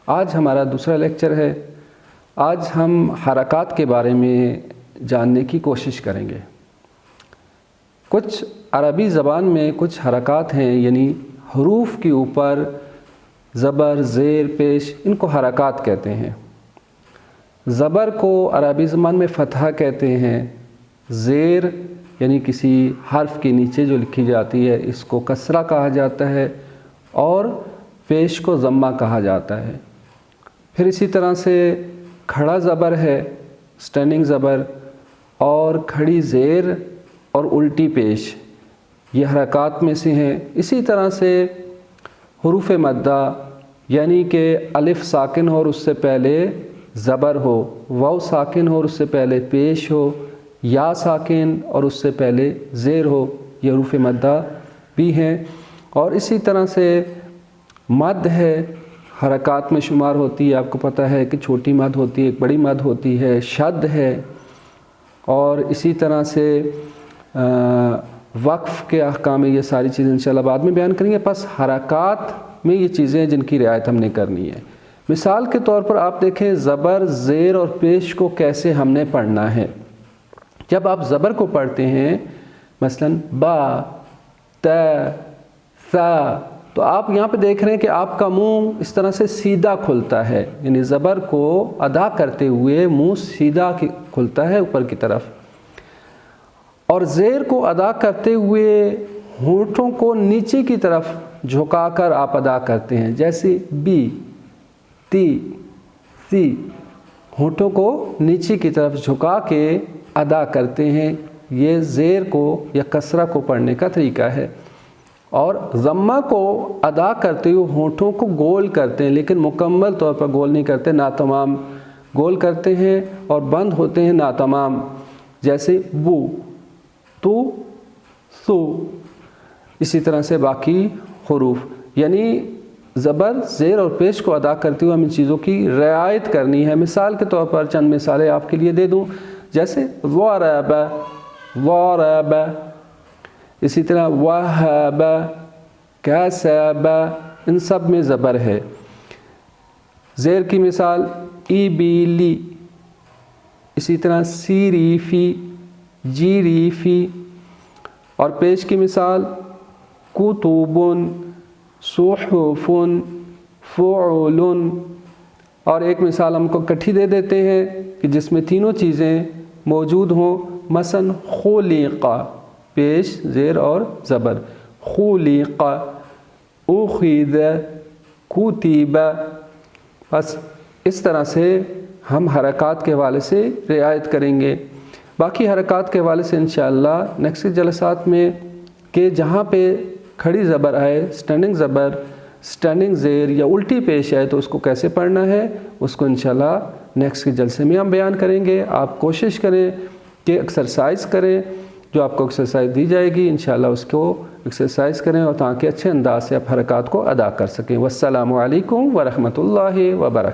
آج ہمارا دوسرا لیکچر ہے۔ آج ہم حرکات کے بارے میں جاننے کی کوشش کریں گے۔ کچھ عربی زبان میں کچھ حرکات ہیں، یعنی حروف کے اوپر زبر، زیر، پیش، ان کو حرکات کہتے ہیں۔ زبر کو عربی زبان میں فتحہ کہتے ہیں۔ زیر یعنی کسی حرف کے نیچے جو لکھی جاتی ہے اس کو کسرہ کہا جاتا ہے، اور پیش کو ضمہ کہا جاتا ہے۔ پھر اسی طرح سے کھڑا زبر ہے، سٹینڈنگ زبر، اور کھڑی زیر اور الٹی پیش، یہ حرکات میں سے ہیں۔ اسی طرح سے حروف مدہ، یعنی کہ الف ساکن ہو اور اس سے پہلے زبر ہو، واو ساکن ہو اور اس سے پہلے پیش ہو، یا ساکن اور اس سے پہلے زیر ہو، یہ حروف مدہ بھی ہیں۔ اور اسی طرح سے مد ہے، حرکات میں شمار ہوتی ہے۔ آپ کو پتہ ہے کہ چھوٹی مد ہوتی ہے، ایک بڑی مد ہوتی ہے، شد ہے، اور اسی طرح سے وقف کے احکام میں یہ ساری چیزیں انشاءاللہ بعد میں بیان کریں گے۔ پس حرکات میں یہ چیزیں ہیں جن کی رعایت ہم نے کرنی ہے۔ مثال کے طور پر آپ دیکھیں زبر، زیر اور پیش کو کیسے ہم نے پڑھنا ہے۔ جب آپ زبر کو پڑھتے ہیں، مثلا با، تا، ثا، تو آپ یہاں پہ دیکھ رہے ہیں کہ آپ کا منہ اس طرح سے سیدھا کھلتا ہے، یعنی زبر کو ادا کرتے ہوئے منہ سیدھا کھلتا ہے اوپر کی طرف، اور زیر کو ادا کرتے ہوئے ہونٹوں کو نیچے کی طرف جھکا کر آپ ادا کرتے ہیں، جیسے بی، تی، سی، ہونٹوں کو نیچے کی طرف جھکا کے ادا کرتے ہیں۔ یہ زیر کو یا کسرہ کو پڑھنے کا طریقہ ہے۔ اور ضمہ کو ادا کرتے ہوئے ہونٹوں کو گول کرتے ہیں، لیکن مکمل طور پر گول نہیں کرتے، ناتمام گول کرتے ہیں اور بند ہوتے ہیں ناتمام، جیسے بو، تو، سو۔ اسی طرح سے باقی حروف، یعنی زبر، زیر اور پیش کو ادا کرتے ہوئے ہم ان چیزوں کی رعایت کرنی ہے۔ مثال کے طور پر چند مثالیں آپ کے لیے دے دوں، جیسے ضرب، ضرب، اسی طرح وہب، کسب، ان سب میں زبر ہے۔ زیر کی مثال ایبیلی، اسی طرح سیریفی، جیریفی، اور پیش کی مثال کتب، صحف، فعل، اور ایک مثال ہم کو کٹھی دے دیتے ہیں کہ جس میں تینوں چیزیں موجود ہوں، مثلا خلق، پیش، زیر اور زبر، خلق، اخذ، کتب۔ بس اس طرح سے ہم حرکات کے حوالے سے رعایت کریں گے۔ باقی حرکات کے حوالے سے انشاءاللہ نیکسٹ جلسات میں کہ جہاں پہ کھڑی زبر آئے، سٹینڈنگ زبر، سٹینڈنگ زیر یا الٹی پیش ہے تو اس کو کیسے پڑھنا ہے، اس کو انشاءاللہ نیکسٹ کے جلسے میں ہم بیان کریں گے۔ آپ کوشش کریں کہ ایکسرسائز کریں، جو آپ کو ایکسرسائز دی جائے گی انشاءاللہ اس کو ایکسرسائز کریں، اور تاکہ اچھے انداز سے آپ حرکات کو ادا کر سکیں۔ والسلام علیکم ورحمۃ اللہ وبرکاتہ۔